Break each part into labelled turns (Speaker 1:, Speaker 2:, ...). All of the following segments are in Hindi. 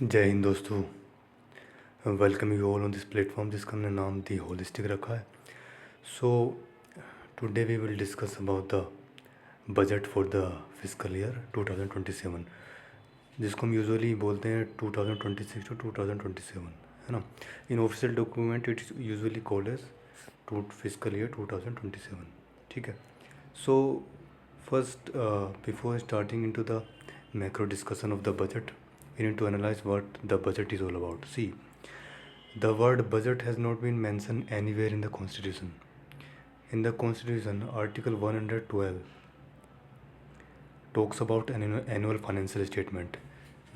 Speaker 1: जय हिंद दोस्तों। Welcome you all on this platform जिसका हमने नाम दी होलिस्टिक रखा है। So today we will discuss about the budget for the fiscal year 2027, जिसको हम यूजुअली बोलते हैं 2026 टू 2027, है ना। In official document it is usually called as fiscal year 2027। ठीक है। So first before starting into the macro discussion of the budget, we need to analyze what the budget is all about. See, the word budget has not been mentioned anywhere in the Constitution. In the Constitution, Article 112 talks about an annual financial statement,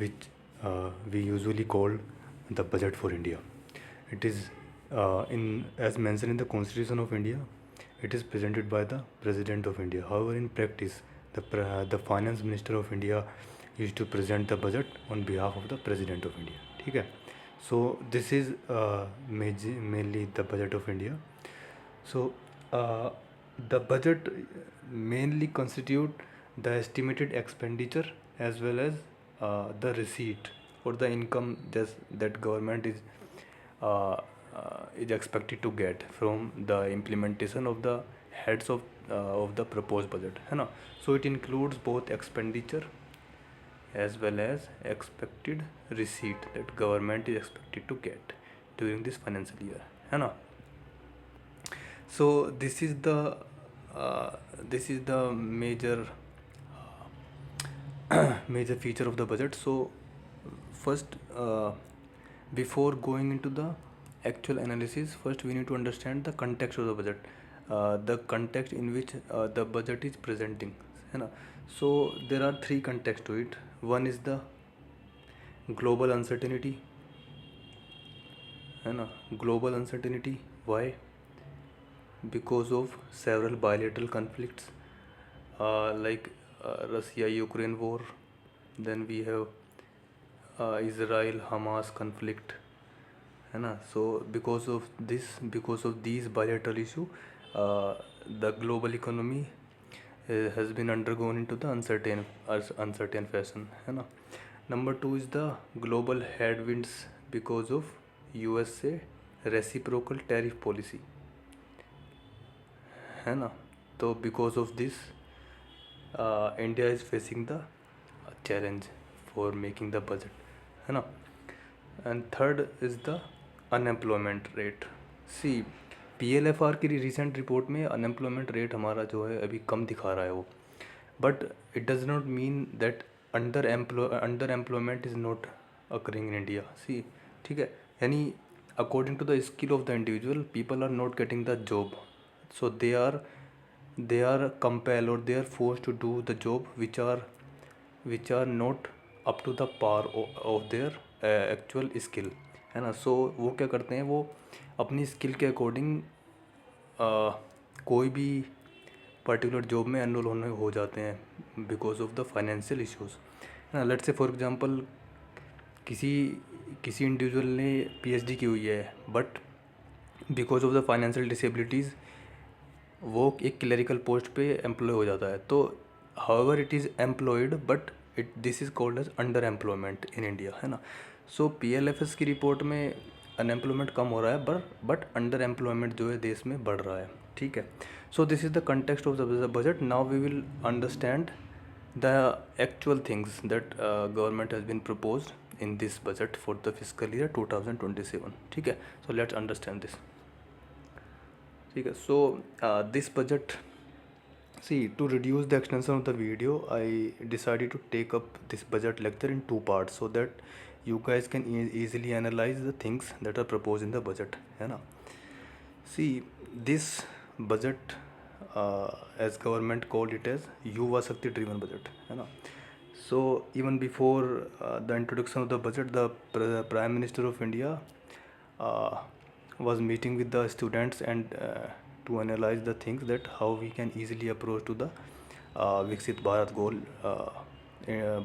Speaker 1: which we usually call the budget for India. It is as mentioned in the Constitution of India, it is presented by the President of India. However, in practice, the Finance Minister of India used to present the budget on behalf of the President of India. ठीक है. So this is mainly the budget of India. So the budget mainly constitute the estimated expenditure as well as the receipt or the income that government is expected to get from the implementation of the heads of the proposed budget, है ना. So it includes both expenditure as well as expected receipt that government is expected to get during this financial year, है ना. So this is the major major feature of the budget. So first, before going into the actual analysis, first we need to understand the context of the budget, the context in which the budget is presenting, है ना. So there are three contexts to it. One is the global uncertainty, है ना. Global uncertainty, why? Because of several bilateral conflicts, like Russia-Ukraine war. Then we have Israel-Hamas conflict, है ना. So because of these bilateral issue, the global economy has been undergone into the uncertain fashion, है ना. Number two is the global headwinds because of USA reciprocal tariff policy, है ना. तो because of this, India is facing the challenge for making the budget, है ना. And third is the unemployment rate. See, PLFR की रिसेंट रिपोर्ट में अनएम्प्लॉयमेंट रेट हमारा जो है अभी कम दिखा रहा है वो, but it does not mean that underemployment is not occurring in India. See, ठीक है. यानी according to the skill of the individual, people are not getting the job, so they are compelled or they are forced to do the job which are not up to the par of their actual skill, है ना. So वो क्या करते हैं, वो अपनी स्किल के अकॉर्डिंग कोई भी पर्टिकुलर जॉब में एनरोल होने हो जाते हैं because of the financial issues, है ना. लेट्स से फॉर एग्जांपल किसी इंडिविजुअल ने PhD की हुई है, but because of the financial disabilities वो एक क्लरिकल पोस्ट पे एम्प्लॉय हो जाता है. तो however it is employed, but this is called as under employment in India, है ना. सो PLFS की रिपोर्ट में अनएम्प्लॉयमेंट कम हो रहा है, बट अंडर एम्प्लॉयमेंट जो है देश में बढ़ रहा है. ठीक है. So this is the context of the budget. Now we will understand the actual things that government has been proposed in this budget for the fiscal year 2027. ठीक है. So let's understand this. ठीक है. So this budget, see, to reduce the extension of the video, I decided to take up this budget lecture in two parts so that you guys can easily analyze the things that are proposed in the budget, है ना. See, this budget, as government called it as युवा शक्ति driven budget, है ना. So even before the introduction of the budget, the Prime Minister of India was meeting with the students and to analyze the things that how we can easily approach to the Viksit Bharat goal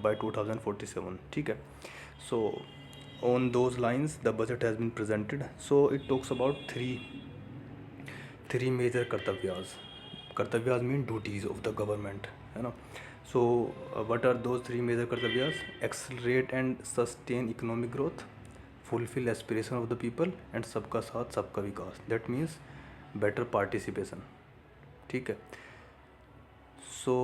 Speaker 1: by 2047. ठीक है. So on those lines the budget has been presented. So it talks about three major कर्तव्यास mean duties of the government, है ना. So, what are those three major kartavyas? Accelerate and sustain economic growth, fulfill aspiration of the people, and सबका साथ सबका विकास. That means better participation. ठीक है. So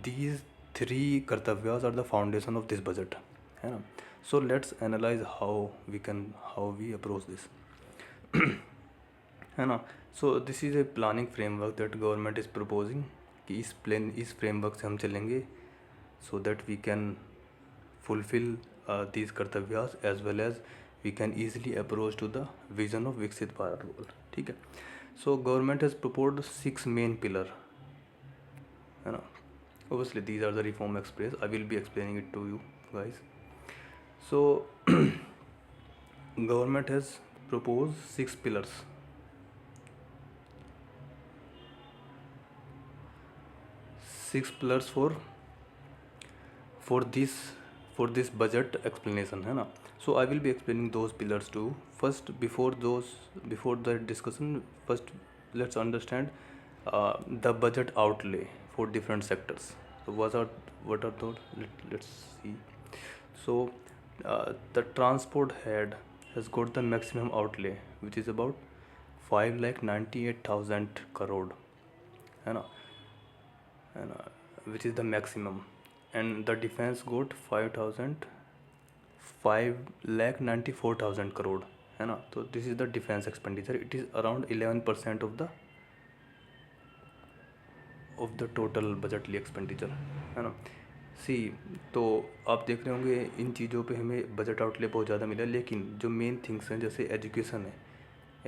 Speaker 1: these three kartavyas are the foundation of this budget, है ना. So let's analyze how we approach this, है ना. So this is a planning framework that government is proposing कि इस framework से हम चलेंगे so that we can fulfill these kartavyas as well as we can easily approach to the vision of Viksit Bharat goal. ठीक है. So government has proposed 6 main pillar, है ना. Obviously these are the reform express. I will be explaining it to you guys. So government has proposed 6 pillars. 6 pillars for this budget explanation, है ना. So I will be explaining those pillars too. First, before the discussion, first let's understand the budget outlay for different sectors. So what are those? Let's see. So the transport head has got the maximum outlay, which is about 5,98,000 crore, है ना, which is the maximum. And the defense got 5,94,000 crore, है ना. So this is the defense expenditure. It is around 11% of the total budgetary expenditure, है ना. सी, तो आप देख रहे होंगे इन चीज़ों पे हमें बजट आउटले बहुत ज़्यादा मिला, लेकिन जो मेन थिंग्स हैं जैसे एजुकेशन है,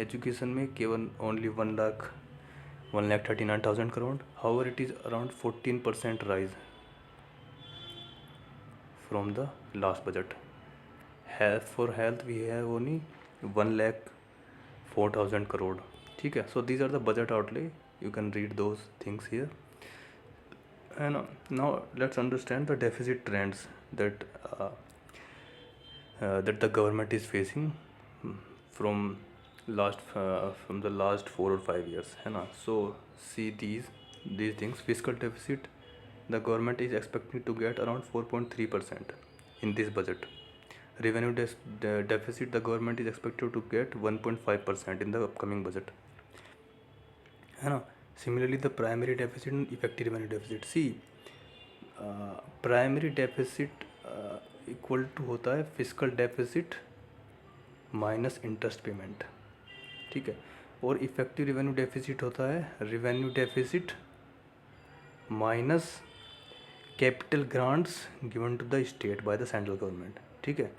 Speaker 1: एजुकेशन में केवल only 1,39,000 crore. However it is around 14% rise from the last budget. For health we have only 1,04,000 crore. ठीक है. So these are the budget outlay. You can read those things here. And now let's understand the deficit trends that the government is facing from the last 4 or 5 years, है ना. So see these things. Fiscal deficit, the government is expecting to get around 4.3% in this budget. Revenue deficit, the government is expected to get 1.5% in the upcoming budget, है ना. Similarly, the primary deficit and effective revenue deficit. See, primary deficit equal to होता है fiscal deficit minus interest payment. ठीक है. और इफेक्टिव रेवेन्यू डेफिसिट होता है revenue deficit minus capital grants given to the state by the central government. ठीक है.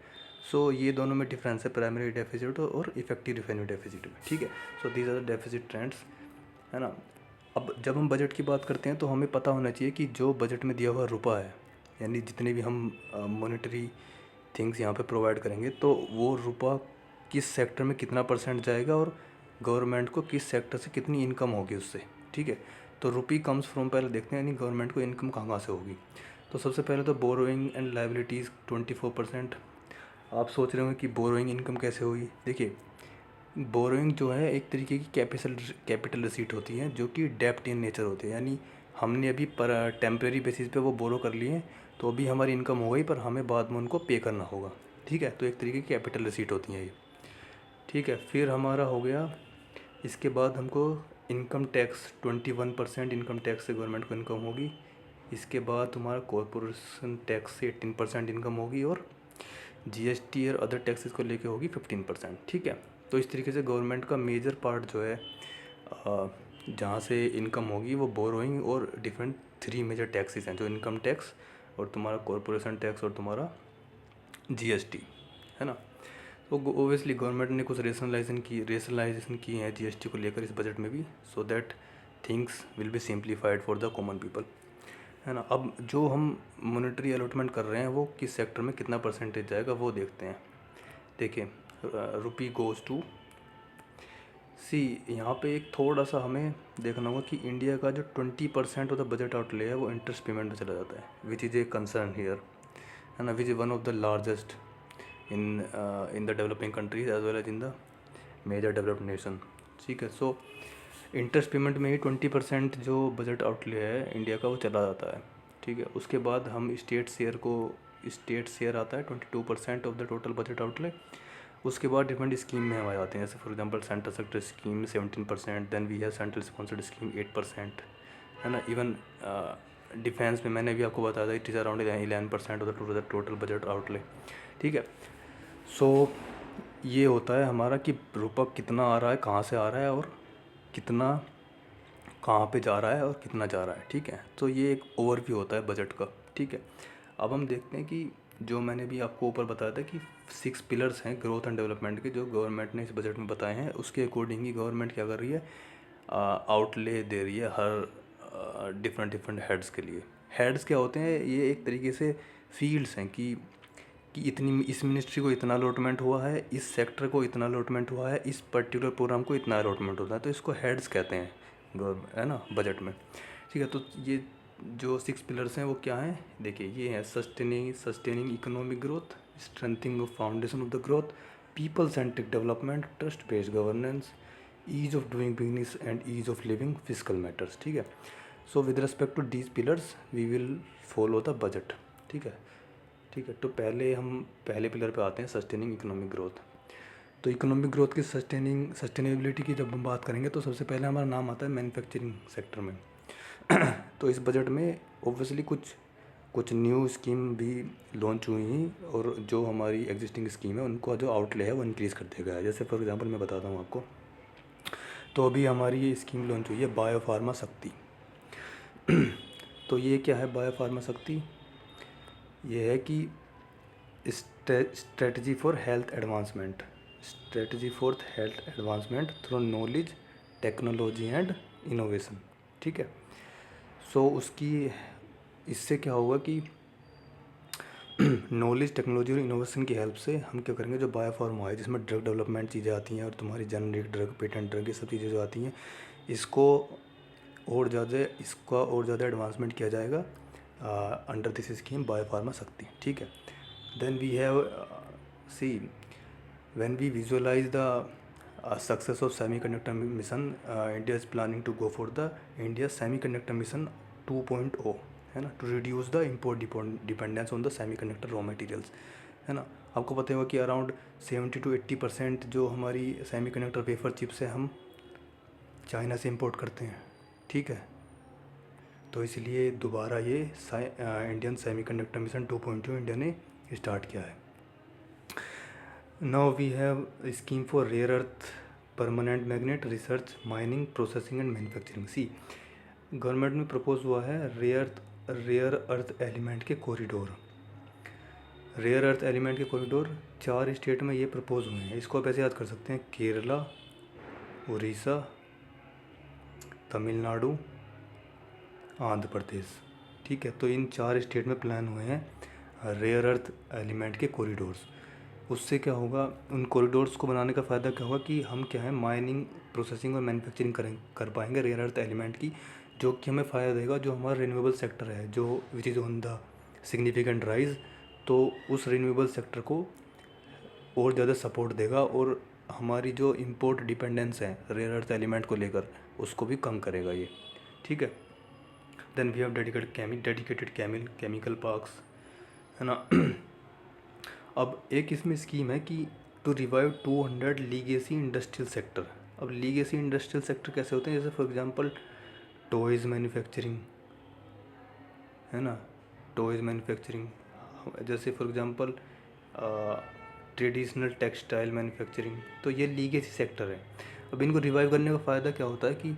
Speaker 1: सो ये दोनों में डिफरेंस है, प्राइमरी डेफिसिट और इफेक्टिव रेवेन्यू डेफिसिट में. ठीक है. So these are the deficit trends, है ना. अब जब हम बजट की बात करते हैं तो हमें पता होना चाहिए कि जो बजट में दिया हुआ रुपया है, यानी जितने भी हम मॉनेटरी थिंग्स यहाँ पे प्रोवाइड करेंगे, तो वो रुपया किस सेक्टर में कितना परसेंट जाएगा और गवर्नमेंट को किस सेक्टर से कितनी इनकम होगी उससे. ठीक है. तो रुपी कम्स फ्रॉम, पहले देखते हैं यानी गवर्नमेंट को इनकम कहाँ से होगी. तो सबसे पहले तो बोरोइंग एंड लाइबिलिटीज़ 24%. आप सोच रहे होंगे कि बोरोइंग इनकम कैसे होगी. देखिए, बोरोइंग जो है एक तरीके की कैपिटल रिसीट होती है जो कि डेप्ट इन नेचर होती है, यानी हमने अभी पर टेम्प्रेरी बेसिस पे वो बोरो कर लिए तो अभी हमारी इनकम हो गई, पर हमें बाद में उनको पे करना होगा. ठीक है. तो एक तरीके की कैपिटल रिसीट होती है ये. ठीक है. फिर हमारा हो गया, इसके बाद हमको इनकम टैक्स 21% इनकम टैक्स से गवर्नमेंट को इनकम होगी. इसके बाद तुम्हारा कॉरपोरेशन टैक्स से 18% इनकम होगी और GST और अदर टैक्सेस को लेके होगी 15%. ठीक है. तो इस तरीके से गवर्नमेंट का मेजर पार्ट जो है जहाँ से इनकम होगी वो बोरोइंग और डिफरेंट 3 मेजर टैक्सेस हैं, जो इनकम टैक्स और तुम्हारा कॉरपोरेशन टैक्स और तुम्हारा GST, है ना. तो ओबियसली गवर्नमेंट ने कुछ रेशनलाइजेशन की हैं GST को लेकर इस बजट में भी, so that things will be simplified for the common people, है ना. अब जो हम मॉनेटरी अलॉटमेंट कर रहे हैं वो किस सेक्टर में कितना परसेंटेज जाएगा वो देखते हैं. देखिए, रुपी गोज़ टू सी, यहाँ पे एक थोड़ा सा हमें देखना होगा कि इंडिया का जो 20% ऑफ द बजट आउटले है वो इंटरेस्ट पेमेंट में चला जाता है, which is a concern here, है ना, which is one of the largest in the developing countries as well as in the major developed nation. ठीक है. सो इंटरेस्ट पेमेंट में ही 20% जो बजट आउटले है इंडिया का वो चला जाता है. ठीक है। उसके बाद हम स्टेट शेयर आता है 22% of the total budget outlay. उसके बाद डिफरेंट स्कीम में हम आ जाते हैं, जैसे for example central sector scheme 17%, then we have central sponsored scheme 8%, है ना। इवन डिफेंस में मैंने भी आपको बताया था it is around 11% of the total budget outlay, ठीक है। सो ये होता है हमारा कि रुपया कितना आ रहा है, कहाँ से आ रहा है और कितना कहाँ पे जा रहा है और कितना जा रहा है, ठीक है। तो ये एक ओवरव्यू होता है बजट का, ठीक है। अब हम देखते हैं कि जो मैंने भी आपको ऊपर बताया था कि 6 पिलर्स हैं ग्रोथ एंड डेवलपमेंट के, जो गवर्नमेंट ने इस बजट में बताए हैं, उसके अकॉर्डिंग ही गवर्नमेंट क्या कर रही है, आउटले दे रही है हर डिफरेंट हेड्स के लिए। हेड्स क्या होते हैं, ये एक तरीके से फील्ड्स हैं कि इतनी इस मिनिस्ट्री को इतना अलॉटमेंट हुआ है, इस सेक्टर को इतना अलॉटमेंट हुआ है, इस पर्टिकुलर प्रोग्राम को इतना अलॉटमेंट होता है, तो इसको हेड्स कहते हैं गवर्नमेंट, है ना, बजट में, ठीक है। तो ये जो 6 पिलर्स हैं वो क्या हैं, देखिए ये है sustaining economic growth, strengthening of foundation of the growth, people centric development, trust based governance, ease of doing business and ease of living, fiscal matters, ठीक है। So with respect to these pillars we will follow the budget, ठीक है, ठीक है। तो पहले हम पहले पिलर पे आते हैं, सस्टेनिंग इकोनॉमिक ग्रोथ। तो इकोनॉमिक ग्रोथ की सस्टेनेबिलिटी की जब हम बात करेंगे तो सबसे पहले हमारा नाम आता है मैन्युफैक्चरिंग सेक्टर में। तो इस बजट में ऑब्वियसली कुछ न्यू स्कीम भी लॉन्च हुई हैं, और जो हमारी एग्जिस्टिंग स्कीम है उनको जो आउटले है वो इंक्रीज़ कर दिया गया है। जैसे फॉर एग्जांपल मैं बताता हूँ आपको, तो अभी हमारी ये स्कीम लॉन्च हुई है बायोफार्मा शक्ति। तो ये क्या है बायोफार्मा शक्ति, ये है कि strategy for health advancement through knowledge technology and innovation, ठीक है। सो इससे क्या होगा कि नॉलेज टेक्नोलॉजी और इनोवेशन की हेल्प से हम क्या करेंगे, जो बायोफार्मा है जिसमें ड्रग डेवलपमेंट चीज़ें आती हैं और तुम्हारी जेनरिक ड्रग, पेटेंट ड्रग, ये सब चीज़ें जो आती हैं, इसका और ज़्यादा एडवांसमेंट किया जाएगा under this scheme biopharma Shakti, ठीक है। Then we have see when we visualize the success of semiconductor mission, India is planning to go for the India semiconductor mission 2.0, है ना, to reduce the import dependence on the semiconductor raw materials, है ना। आपको पता होगा कि अराउंड 70 to 80% जो हमारी सेमीकंडक्टर वेफर चिप्स है हम चाइना से इंपोर्ट करते हैं, ठीक है। तो इसलिए दोबारा ये इंडियन सेमीकंडक्टर मिशन 2.0 इंडिया ने स्टार्ट किया है। Now we have a scheme for rare earth permanent magnet research, mining, processing and manufacturing. See government में प्रपोज हुआ है रेयर अर्थ एलिमेंट के कॉरिडोर। रेयर अर्थ एलिमेंट के कॉरिडोर 4 स्टेट में ये प्रपोज हुए हैं। इसको आप ऐसे याद कर सकते हैं, केरला, उड़ीसा, तमिलनाडु, आंध्र प्रदेश, ठीक है। तो इन 4 स्टेट में प्लान हुए हैं रेयर अर्थ एलिमेंट के कॉरिडोर्स। उससे क्या होगा, उन कॉरिडोर्स को बनाने का फ़ायदा क्या होगा कि हम क्या है माइनिंग, प्रोसेसिंग और मैन्युफैक्चरिंग कर पाएंगे रेयर अर्थ एलिमेंट की, जो कि हमें फ़ायदा देगा जो हमारा रिन्यूएबल सेक्टर है, जो which is on the significant rise. तो उस रिन्यूएबल सेक्टर को और ज़्यादा सपोर्ट देगा और हमारी जो इम्पोर्ट डिपेंडेंस है रेयर अर्थ एलिमेंट को लेकर उसको भी कम करेगा ये, ठीक है। Then we have dedicated chemical parks, है ना। अब एक इसमें स्कीम है कि to revive 200 legacy industrial sector. अब लीगेसी इंडस्ट्रियल सेक्टर कैसे होते हैं, जैसे फॉर एग्जांपल टॉयज़ मैन्युफैक्चरिंग, है ना, टॉयज़ मैन्युफैक्चरिंग, जैसे for example traditional textile manufacturing. तो ये लीगेसी सेक्टर है। अब इनको रिवाइव करने का फ़ायदा क्या होता है कि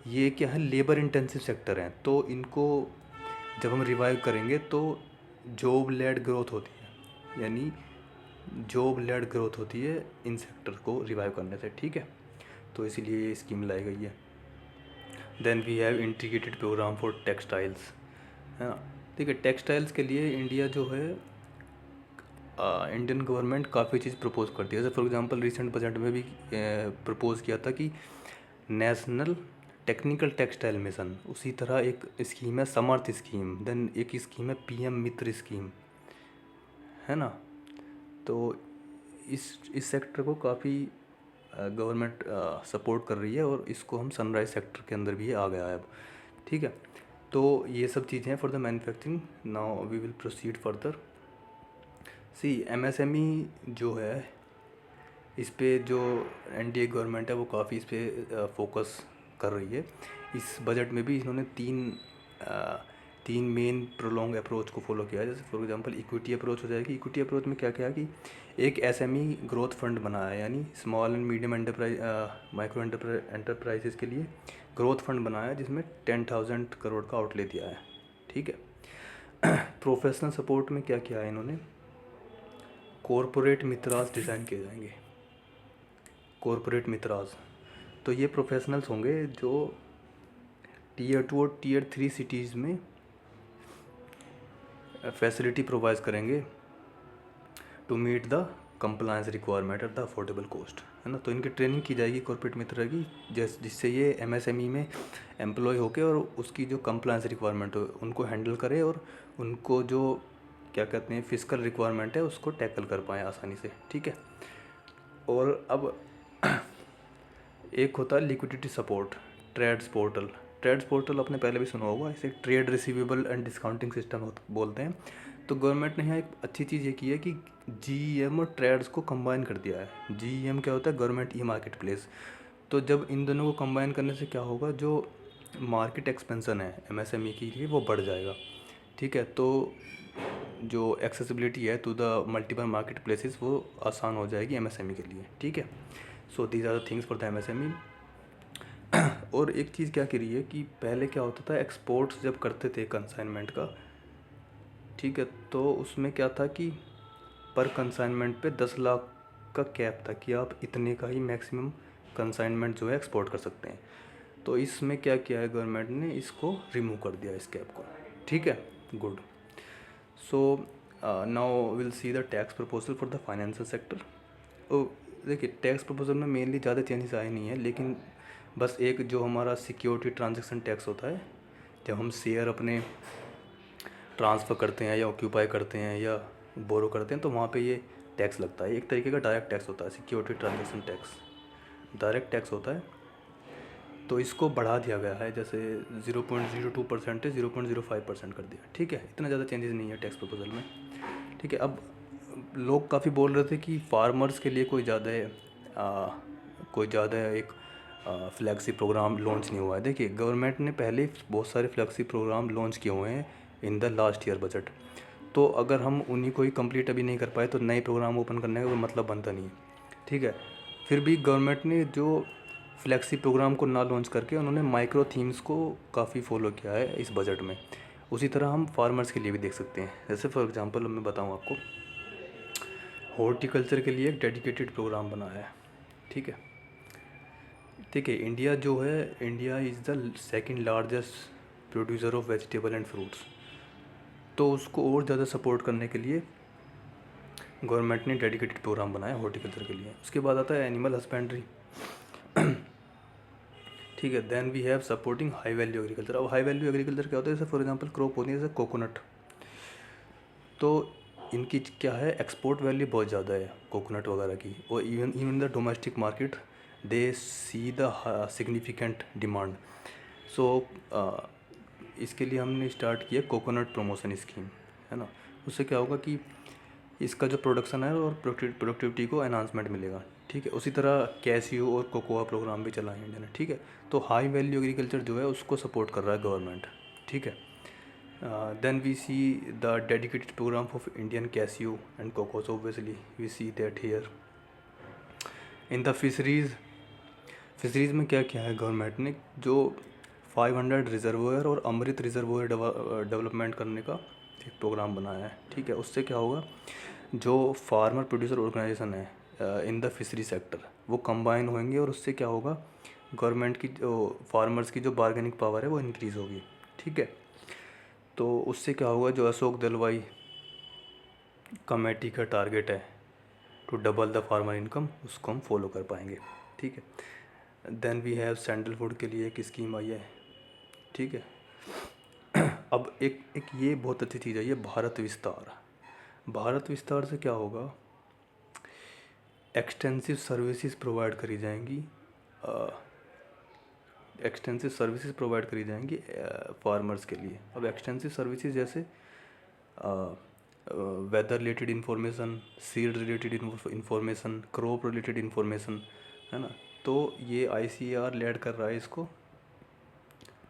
Speaker 1: ये क्या है लेबर इंटेंसिव सेक्टर हैं, तो इनको जब हम रिवाइव करेंगे तो जॉब लेड ग्रोथ होती है, यानी जॉब लेड ग्रोथ होती है इन सेक्टर को रिवाइव करने से, ठीक है। तो इसीलिए ये स्कीम लाई गई है। Then we have integrated programme for textiles, है ना। ठीक है, टेक्सटाइल्स के लिए इंडिया जो है इंडियन गवर्नमेंट काफ़ी चीज़ प्रपोज करती है। जैसे फॉर एग्जांपल रिसेंट बजट में भी प्रपोज किया था कि नेशनल टेक्निकल टेक्सटाइल मिशन, उसी तरह एक स्कीम है समर्थ स्कीम, देन एक स्कीम है पीएम मित्र स्कीम, है ना। तो इस सेक्टर को काफ़ी गवर्नमेंट सपोर्ट कर रही है और इसको हम सनराइज सेक्टर के अंदर भी आ गया है अब, ठीक है। तो ये सब चीज़ें हैं for the manufacturing. Now we will proceed further. See MSME जो है, इस पे जो एनडीए गवर्नमेंट है वो काफ़ी इस पे फोकस कर रही है। इस बजट में भी इन्होंने तीन मेन प्रोलॉन्ग अप्रोच को फॉलो किया है। जैसे फॉर एग्जांपल इक्विटी अप्रोच हो जाएगी। इक्विटी अप्रोच में क्या किया कि एक एसएमई ग्रोथ फंड बनाया है, यानी small and medium enterprise micro enterprises के लिए ग्रोथ फंड बनाया है, जिसमें 10,000 करोड़ का आउटले दिया है। ठीक है। प्रोफेशनल सपोर्ट में क्या किया है इन्होंने, कॉरपोरेट मित्रास डिज़ाइन किए जाएंगे। कॉरपोरेट मित्रास, तो ये प्रोफेशनल्स होंगे जो टीयर 2 और टीयर 3 सिटीज़ में फैसिलिटी प्रोवाइड करेंगे to meet the compliance requirement at the affordable cost, है ना। तो इनकी ट्रेनिंग की जाएगी कॉर्पोरेट मित्र की, जिससे ये एमएसएमई में एम्प्लॉय होके और उसकी जो कंप्लायंस रिक्वायरमेंट हो उनको हैंडल करे, और उनको जो क्या कहते हैं फिजिकल रिक्वायरमेंट है उसको टैकल कर पाएँ आसानी से। ठीक है। और अब एक होता है liquidity support, TReDS portal. TReDS portal आपने पहले भी सुना होगा, इसे trade receivable and discounting system बोलते हैं। तो गवर्नमेंट ने यहाँ एक अच्छी चीज़ ये की है कि जीईएम और ट्रेड्स को कंबाइन कर दिया है। जीईएम क्या होता है, गवर्नमेंट ई मार्केट प्लेस। तो जब इन दोनों को कंबाइन करने से क्या होगा, जो मार्केट एक्सपेंसन है एमएसएमई के लिए वो बढ़ जाएगा। ठीक है। तो जो एक्सेसिबिलिटी है to the multiple market places वो आसान हो जाएगी एमएसएमई के लिए। ठीक है। So these are the things for the MSME. और एक चीज़ क्या करी है कि पहले क्या होता था, एक्सपोर्ट्स जब करते थे कंसाइनमेंट का, ठीक है, तो उसमें क्या था कि पर कंसाइनमेंट पे 10 लाख का कैप था कि आप इतने का ही मैक्सिमम कंसाइनमेंट जो है एक्सपोर्ट कर सकते हैं। तो इसमें क्या किया है गवर्नमेंट ने, इसको रिमूव कर दिया इस कैप को। ठीक है, good. So now will see the tax proposal for the financial sector. देखिए टैक्स प्रपोजल में मेनली ज़्यादा चेंजेस आए नहीं है, लेकिन बस एक जो हमारा सिक्योरिटी ट्रांजैक्शन टैक्स होता है, जब हम शेयर अपने ट्रांसफ़र करते हैं या ऑक्यूपाई करते हैं या बोरो करते हैं तो वहाँ पे ये टैक्स लगता है। एक तरीके का डायरेक्ट टैक्स होता है, security transaction tax direct tax होता है। तो इसको बढ़ा दिया गया है, जैसे 0.02% से 0.05% कर दिया। ठीक है, इतना ज़्यादा चेंजेस नहीं है टैक्स प्रपोजल में। ठीक है। अब लोग काफ़ी बोल रहे थे कि फार्मर्स के लिए कोई ज़्यादा एक फ्लैगशिप प्रोग्राम लॉन्च नहीं हुआ है। देखिए गवर्नमेंट ने पहले बहुत सारे फ्लैगशिप प्रोग्राम लॉन्च किए हुए हैं in the last year budget. तो अगर हम उन्हीं को ही कंप्लीट अभी नहीं कर पाए तो नए प्रोग्राम ओपन करने का कोई मतलब बनता नहीं है। ठीक है। फिर भी गवर्नमेंट ने जो फ्लैगशिप प्रोग्राम को ना लॉन्च करके उन्होंने माइक्रो थीम्स को काफ़ी फॉलो किया है इस बजट में। उसी तरह हम फार्मर्स के लिए भी देख सकते हैं। जैसे फॉर एग्जांपल मैं बताऊं आपको, हॉर्टिकल्चर के लिए एक डेडिकेटेड प्रोग्राम बनाया है। ठीक है। ठीक है, इंडिया जो है, India is the second largest producer of vegetable and fruits. तो उसको और ज़्यादा सपोर्ट करने के लिए गवर्नमेंट ने डेडिकेटेड प्रोग्राम बनाया हॉर्टिकल्चर के लिए। उसके बाद आता है एनिमल हस्बेंड्री। ठीक है। Then we have supporting high value agriculture. अब हाई वैल्यू एग्रीकल्चर क्या होता है, जैसे फॉर एग्जांपल क्रॉप होती है जैसे कोकोनट। तो इनकी क्या है, एक्सपोर्ट वैल्यू बहुत ज़्यादा है कोकोनट वगैरह की, और even the domestic market they see the significant demand. So इसके लिए हमने स्टार्ट किया कोकोनट प्रमोशन स्कीम, है ना। उससे क्या होगा कि इसका जो प्रोडक्शन है और प्रोडक्टिविटी को एनहांसमेंट मिलेगा। ठीक है। उसी तरह कैसियो और कोकोआ प्रोग्राम भी चला है इंडिया ने। ठीक है। तो हाई वैल्यू एग्रीकल्चर जो है उसको सपोर्ट कर रहा है गवर्नमेंट। ठीक है। Then we see the dedicated programme of Indian cashew and cocoas, obviously we see that here in the fisheries. Fisheries में क्या किया है गवर्नमेंट ने, जो 500 रिजर्वोयर और अमृत रिजर्वोयर डेवलपमेंट करने का एक प्रोग्राम बनाया है। ठीक है। उससे क्या होगा, जो फार्मर प्रोड्यूसर ऑर्गेनाइजेशन है इन द फिशरी सेक्टर वो कंबाइन होंगे, और उससे क्या होगा, गवर्नमेंट की जो फार्मर्स की जो बार्गेनिंग पावर है वो इंक्रीज़ होगी। ठीक है। तो उससे क्या होगा, जो अशोक दलवाई कमेटी का टारगेट है to double the farmer income, उसको हम फॉलो कर पाएंगे। ठीक है। देन वी हैव सैंडलवुड के लिए एक स्कीम आई है। ठीक है। अब एक ये बहुत अच्छी चीज़ है, ये भारत विस्तार। भारत विस्तार से क्या होगा, एक्सटेंसिव सर्विसेज प्रोवाइड करी जाएंगी एक्सटेंसिव सर्विसेज प्रोवाइड करी जाएंगी फार्मर्स के लिए। अब एक्सटेंसिव सर्विसेज जैसे weather related information, seed related information, crop related information, है ना। तो ये ICAR लेड कर रहा है इसको।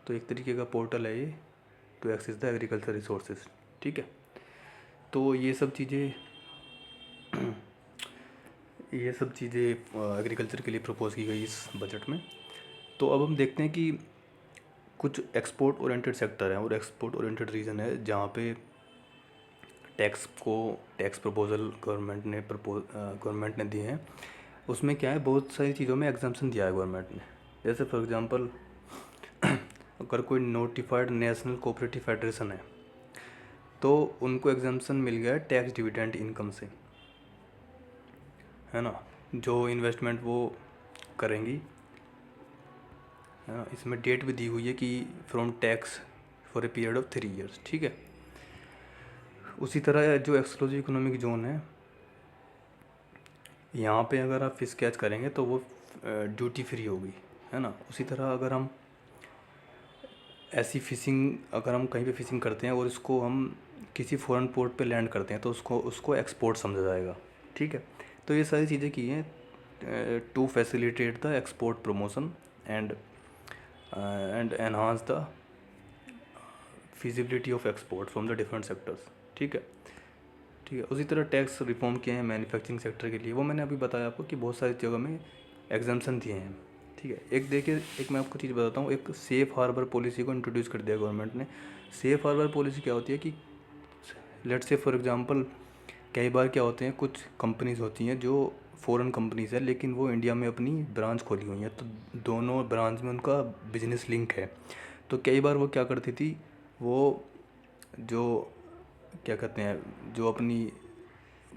Speaker 1: तो एक तरीके का पोर्टल है ये to access the agriculture resources, ठीक है। तो ये सब चीज़ें एग्रीकल्चर के लिए प्रपोज की गई इस बजट में। तो अब हम देखते हैं कि कुछ एक्सपोर्ट ओरिएंटेड सेक्टर हैं और एक्सपोर्ट ओरिएंटेड रीजन है जहाँ पे टैक्स प्रपोजल गवर्नमेंट ने दिए हैं। उसमें क्या है, बहुत सारी चीज़ों में एग्जाम्पशन दिया है गवर्नमेंट ने। जैसे फॉर एग्जांपल अगर कोई नोटिफाइड नेशनल कोऑपरेटिव फेडरेशन है तो उनको एग्जाम्पशन मिल गया है टैक्स डिविडेंड इनकम से, है ना। जो इन्वेस्टमेंट वो करेंगी, है ना। इसमें डेट भी दी हुई है कि from tax for a period of 3 years, ठीक है। उसी तरह जो एक्सक्लूसिव इकोनॉमिक जोन है, यहाँ पे अगर आप फिश कैच करेंगे तो वो ड्यूटी फ्री होगी, है ना। उसी तरह अगर हम ऐसी फ़िशिंग, अगर हम कहीं पे फ़िशिंग करते हैं और इसको हम किसी फॉरेन पोर्ट पे लैंड करते हैं तो उसको एक्सपोर्ट समझा जाएगा, ठीक है। तो ये सारी चीज़ें की हैं to facilitate the export promotion and enhance the feasibility of export from the different sectors, ठीक है। ठीक है। उसी तरह टैक्स रिफॉर्म किए हैं मैन्युफैक्चरिंग सेक्टर के लिए, वो मैंने अभी बताया आपको कि बहुत सारी जगह में एग्जाम्पशन दिए हैं, ठीक है। एक देखिए, एक मैं आपको चीज़ बताता हूँ, एक सेफ़ हार्बर पॉलिसी को इंट्रोड्यूस कर दिया गवर्नमेंट ने। सेफ़ हार्बर पॉलिसी क्या होती है कि लेट्स से फॉर एग्जांपल कई बार क्या होते हैं, कुछ कंपनीज होती हैं जो फॉरेन कंपनीज है लेकिन वो इंडिया में अपनी ब्रांच खोली हुई हैं, तो दोनों ब्रांच में उनका बिजनेस लिंक है। तो कई बार वो क्या करती थी, वो जो क्या कहते हैं, जो अपनी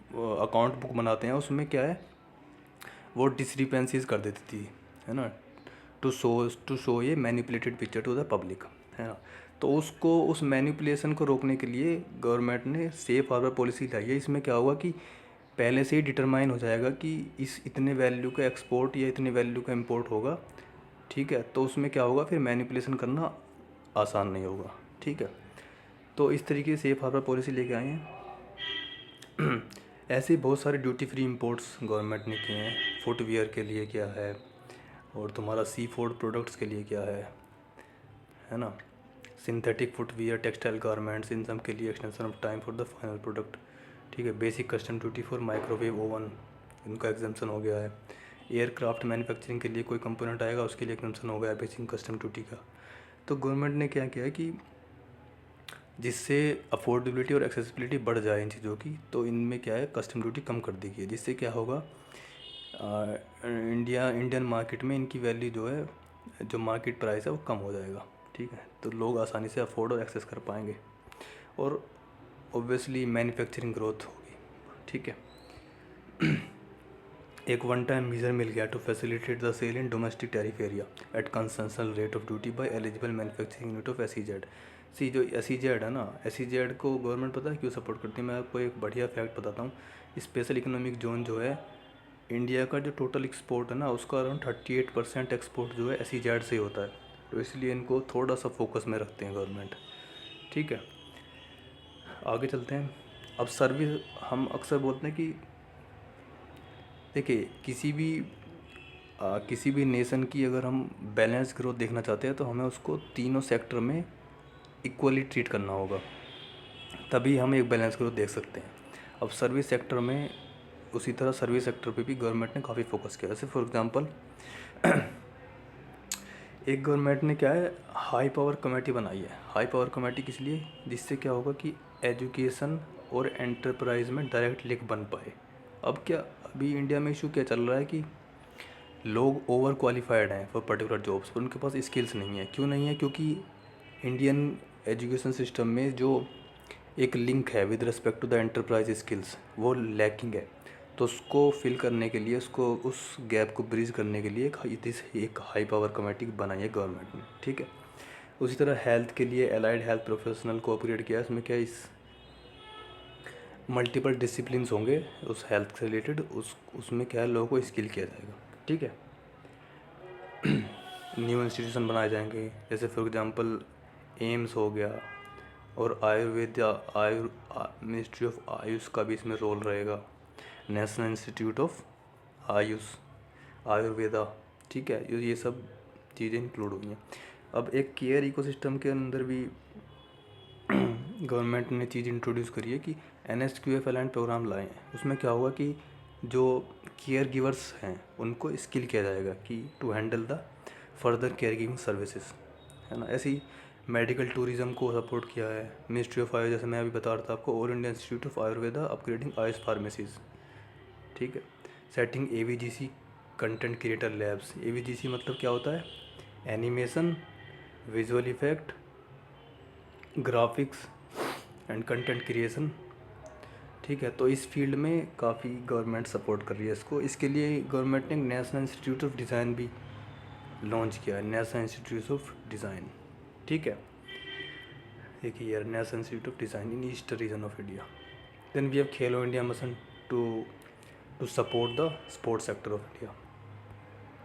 Speaker 1: अकाउंट बुक बनाते हैं उसमें क्या है, वो डिस्क्रिपेंसीज कर देती थी, है ना, टू शो ये manipulated picture to the public, है ना। तो उसको, उस मैनिपुलेशन को रोकने के लिए गवर्नमेंट ने सेफ हार्बर पॉलिसी लाई है। इसमें क्या होगा कि पहले से ही डिटरमाइन हो जाएगा कि इस इतने वैल्यू का एक्सपोर्ट या इतने वैल्यू का इंपोर्ट होगा, ठीक है। तो उसमें क्या होगा, फिर मैनिपुलेशन करना आसान नहीं होगा, ठीक है। तो इस तरीके से सेफ हार्बर पॉलिसी लेके आए हैं। ऐसे बहुत सारे ड्यूटी फ्री इंपोर्ट्स गवर्नमेंट ने किए हैं। फुटवियर के लिए क्या है, और तुम्हारा सी फूड प्रोडक्ट्स के लिए क्या है ना। सिंथेटिक फुटवियर, टेक्सटाइल गारमेंट्स, इन सब के लिए extension of time for the final product, ठीक है। Basic custom duty for microwave oven, इनका एग्जाम्पशन हो गया है। एयरक्राफ्ट मैन्युफैक्चरिंग के लिए कोई कंपोनेंट आएगा उसके लिए एग्जाम्पशन हो गया है बेसिक कस्टम ड्यूटी का। तो गवर्नमेंट ने क्या किया है कि जिससे अफोर्डेबिलिटी और एक्सेसिबिलिटी बढ़ जाए इन चीज़ों की, तो इनमें क्या है, कस्टम ड्यूटी कम कर दी गई है, जिससे क्या होगा, इंडियन मार्केट में इनकी वैल्यू जो है, जो मार्केट प्राइस है वो कम हो जाएगा, ठीक है। तो लोग आसानी से अफोर्ड और एक्सेस कर पाएंगे और ऑब्वियसली मैन्युफैक्चरिंग ग्रोथ होगी, ठीक है। एक वन टाइम मीजर मिल गया to facilitate the sale in domestic tariff area at concessional rate of duty by eligible manufacturing unit of SEZ। जो SEZ है ना, SEZ को गवर्नमेंट पता है क्यों सपोर्ट करती है। मैं आपको एक बढ़िया फैक्ट बताता हूँ। स्पेशल इकोनॉमिक जोन जो है, इंडिया का जो टोटल एक्सपोर्ट है ना, उसका अराउंड 38% एक्सपोर्ट जो है SEZ से होता है। तो इसलिए इनको थोड़ा सा फोकस में रखते हैं गवर्नमेंट, ठीक है। आगे चलते हैं। अब सर्विस, हम अक्सर बोलते हैं कि देखिए, किसी भी नेशन की अगर हम बैलेंस ग्रोथ देखना चाहते हैं तो हमें उसको तीनों सेक्टर में इक्वली ट्रीट करना होगा, तभी हम एक बैलेंस ग्रोथ देख सकते हैं। अब सर्विस सेक्टर में, उसी तरह सर्विस सेक्टर पे भी गवर्नमेंट ने काफ़ी फोकस किया। जैसे फॉर एग्जांपल एक गवर्नमेंट ने क्या है, हाई पावर कमेटी बनाई है। हाई पावर कमेटी किस लिए, जिससे क्या होगा कि एजुकेशन और एंटरप्राइज में डायरेक्ट लिंक बन पाए। अब क्या, अभी इंडिया में इशू क्या चल रहा है कि लोग ओवर क्वालिफाइड हैं फॉर पर्टिकुलर जॉब्स पर उनके पास स्किल्स नहीं है। क्यों नहीं है, क्योंकि इंडियन एजुकेशन सिस्टम में जो एक लिंक है with respect to the enterprise skills, वो लैकिंग है। तो उसको फिल करने के लिए, उसको उस गैप को ब्रिज करने के लिए एक हाई पावर कमेटी बनाई है गवर्नमेंट ने, ठीक है। उसी तरह हेल्थ के लिए एलाइड हेल्थ प्रोफेशनल को ऑपरेट किया। इसमें क्या, इस मल्टीपल डिसिप्लिन्स होंगे उस हेल्थ से रिलेटेड, उसमें क्या है, लोगों को स्किल किया जाएगा, ठीक है। न्यू इंस्टीट्यूशन बनाए जाएंगे, जैसे फॉर एग्जांपल एम्स हो गया, और आयुर्वेदा मिनिस्ट्री ऑफ आयुष का भी इसमें रोल रहेगा, national institute of Ayush Ayurveda, ठीक है। ये सब चीज़ें इंक्लूड हुई हैं। अब एक केयर इकोसिस्टम के अंदर भी गवर्नमेंट ने चीज़ इंट्रोड्यूस करी है कि NSQF अलाइंड प्रोग्राम लाए हैं। उसमें क्या होगा कि जो केयर गिवर्स हैं उनको स्किल किया जाएगा कि to handle the further care giving services, है ना। ऐसे ही मेडिकल टूरिज्म को सपोर्ट किया है मिनिस्ट्री ऑफ आयुष, जैसे मैं अभी बता रहा था आपको, all India institute of Ayurveda upgrading Ayush pharmacies, ठीक है। Setting AVGC content creator labs. AVGC मतलब क्या होता है, animation, visual effect, graphics and content creation, ठीक है। तो इस फील्ड में काफ़ी गवर्नमेंट सपोर्ट कर रही है इसको। इसके लिए गवर्नमेंट ने नेशनल इंस्टीट्यूट ऑफ डिज़ाइन भी लॉन्च किया है, नेशनल इंस्टीट्यूट ऑफ डिज़ाइन, ठीक है। देखिए यार, national institute of design in east region of India. Then we have Khelo India mission to support the sports sector of India.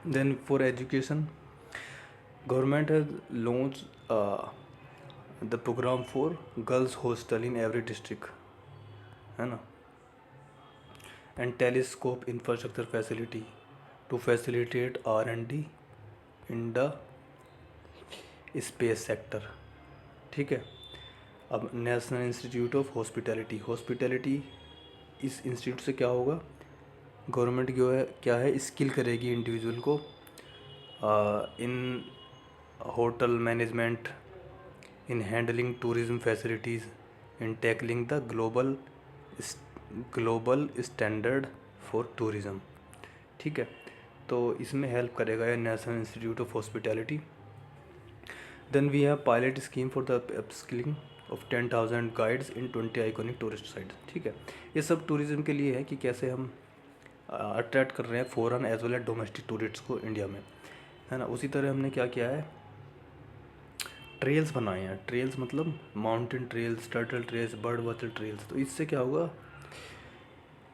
Speaker 1: Then for education, government has launch the program for girls hostel in every district, है ना, and telescope infrastructure facility to facilitate R&D in the space sector, ठीक है। अब नेशनल इंस्टीट्यूट ऑफ हॉस्पिटैलिटी, इस इंस्टीट्यूट से क्या होगा, गवर्नमेंट जो है क्या है, स्किल करेगी इंडिविजुअल को in hotel management, in handling tourism facilities, in tackling the global standard for tourism, ठीक है। तो इसमें हेल्प करेगा ये national institute of hospitality. Then we have pilot scheme for the upskilling of 10,000 guides in 20 iconic tourist sites, ठीक है। ये सब टूरिज़्म के लिए है कि कैसे हम अट्रैक्ट कर रहे हैं foreign as well as domestic tourist को इंडिया में, है ना। उसी तरह हमने क्या किया है, ट्रेल्स बनाए हैं। ट्रेल्स मतलब mountain trails, turtle trails, bird watcher trails. तो इससे क्या होगा,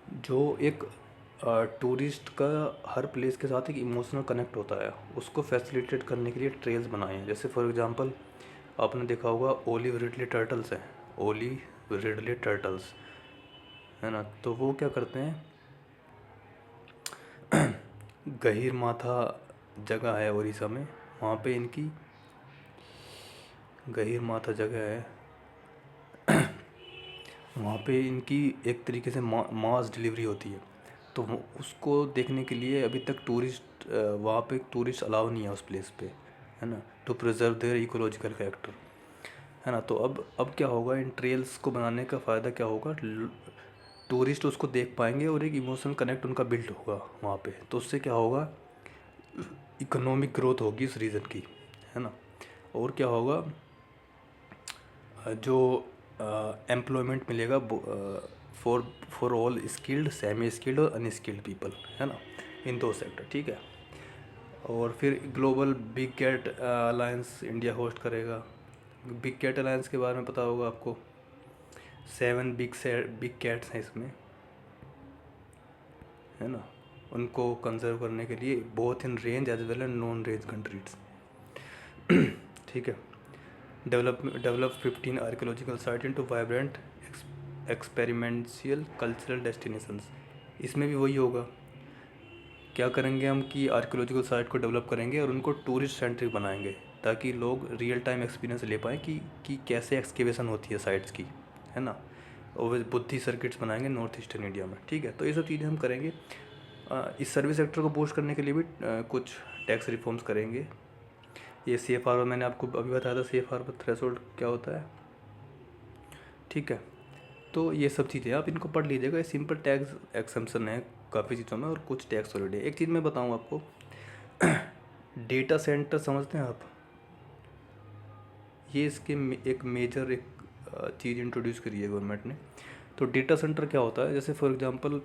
Speaker 1: जो एक टूरिस्ट का हर प्लेस के साथ एक इमोशनल कनेक्ट होता है, उसको फैसिलिटेट करने के लिए ट्रेल्स बनाए हैं। जैसे फॉर एग्जांपल आपने देखा होगा ओलिव रिडले टर्टल्स हैं, ओलिव रिडले टर्टल्स, है ना। तो वो क्या करते हैं, गहीर माथा जगह है उड़ीसा में, वहाँ पे इनकी गहीर माथा जगह है, वहाँ पे इनकी एक तरीके से मास डिलीवरी होती है। तो उसको देखने के लिए अभी तक टूरिस्ट वहाँ पे टूरिस्ट अलाउ नहीं है उस प्लेस पे, है ना, to preserve their ecological character, है ना। तो अब क्या होगा, इन ट्रेल्स को बनाने का फ़ायदा क्या होगा, टूरिस्ट उसको देख पाएंगे और एक इमोशनल कनेक्ट उनका बिल्ड होगा वहाँ पे। तो उससे क्या होगा, इकोनॉमिक ग्रोथ होगी उस रीजन की, है ना। और क्या होगा, जो एम्प्लॉयमेंट मिलेगा for all skilled, semi skilled और अनस्किल्ड पीपल, है ना, इन दो सेक्टर, ठीक है। और फिर global big cat alliance India host करेगा। बिग कैट अलायंस के बारे में पता होगा आपको, 7 बिग कैट्स हैं इसमें, है ना। उनको कंजर्व करने के लिए both in range as well and non range countries, ठीक है। Develop 15 archaeological site into vibrant experiential cultural destinations. इसमें भी वही होगा, क्या करेंगे हम कि आर्कियोलॉजिकल साइट को डेवलप करेंगे और उनको टूरिस्ट सेंट्रिक बनाएंगे, ताकि लोग रियल टाइम एक्सपीरियंस ले पाएँ कि कैसे एक्सकेवेशन होती है साइट्स की, है ना। और बुद्धि सर्किट्स बनाएंगे नॉर्थ ईस्टर्न इंडिया में, ठीक है। तो ये सब चीज़ें हम करेंगे। इस सर्विस सेक्टर को बूस्ट करने के लिए भी कुछ टैक्स रिफॉर्म्स करेंगे। ये सेफ हार्बर, मैंने आपको अभी बताया था सेफ हार्बर थ्रेशोल्ड क्या होता है, ठीक है। तो ये सब चीज़ें आप इनको पढ़ लीजिएगा। ये सिंपल टैक्स एक्सम्पशन है काफ़ी चीज़ों में, और कुछ टैक्स हॉलिडे। एक चीज़ मैं बताऊँ आपको, डेटा सेंटर समझते हैं आप, ये इसके एक मेजर एक चीज़ इंट्रोड्यूस करी है गवर्नमेंट ने। तो डेटा सेंटर क्या होता है, जैसे फॉर एग्जांपल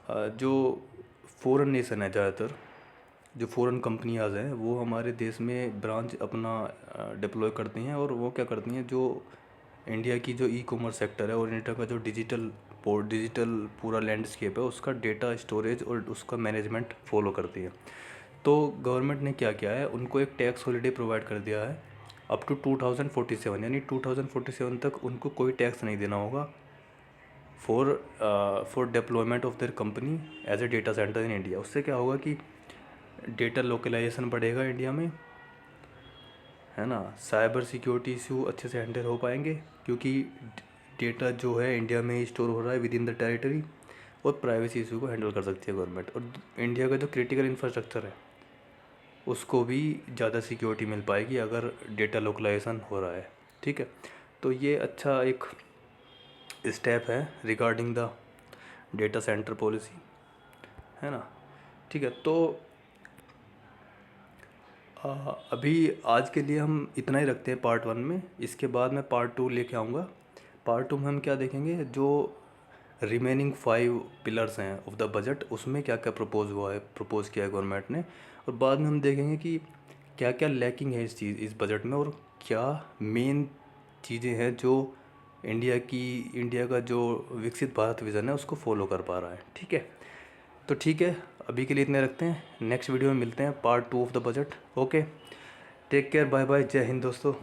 Speaker 1: जो फॉरेन नेशन है, ज़्यादातर जो फॉरेन कंपनियाज़ हैं वो हमारे देश में ब्रांच अपना डिप्लॉय करती हैं, और वो क्या करती हैं, जो इंडिया की जो ई-कॉमर्स सेक्टर है और इंडिया का जो डिजिटल पूरा लैंडस्केप है, उसका डेटा स्टोरेज और उसका मैनेजमेंट फॉलो करती है। तो गवर्नमेंट ने क्या किया है, उनको एक टैक्स हॉलिडे प्रोवाइड कर दिया है अप टू 2047, यानी 2047 तक उनको कोई टैक्स नहीं देना होगा for deployment of their company as a data centre in India. उससे क्या होगा कि डेटा लोकलाइजेशन बढ़ेगा इंडिया में, है ना, साइबर सिक्योरिटी इशू अच्छे से हैंडल हो पाएंगे क्योंकि डेटा जो है इंडिया में ही स्टोर हो रहा है विद इन द टेरिटरी, और प्राइवेसी इशू को हैंडल कर सकती है गवर्नमेंट। और इंडिया का जो क्रिटिकल इंफ्रास्ट्रक्चर है उसको भी ज़्यादा सिक्योरिटी मिल पाएगी अगर डेटा लोकलाइजेशन हो रहा है। ठीक है, तो ये अच्छा एक स्टेप है regarding the data centre policy, है ना। ठीक है, तो अभी आज के लिए हम इतना ही रखते हैं पार्ट 1 में। इसके बाद मैं पार्ट 2 लेके आऊँगा। पार्ट 2 में हम क्या देखेंगे, जो रिमेनिंग 5 पिलर्स हैं ऑफ द बजट, उसमें क्या क्या प्रपोज़ किया है गवर्नमेंट ने, और बाद में हम देखेंगे कि क्या क्या लैकिंग है इस बजट में, और क्या मेन चीज़ें हैं जो इंडिया का जो विकसित भारत विज़न है उसको फॉलो कर पा रहा है। ठीक है, तो ठीक है, अभी के लिए इतने रखते हैं। नेक्स्ट वीडियो में मिलते हैं, part 2 of the budget. Okay, take care, bye bye, जय हिंद दोस्तों।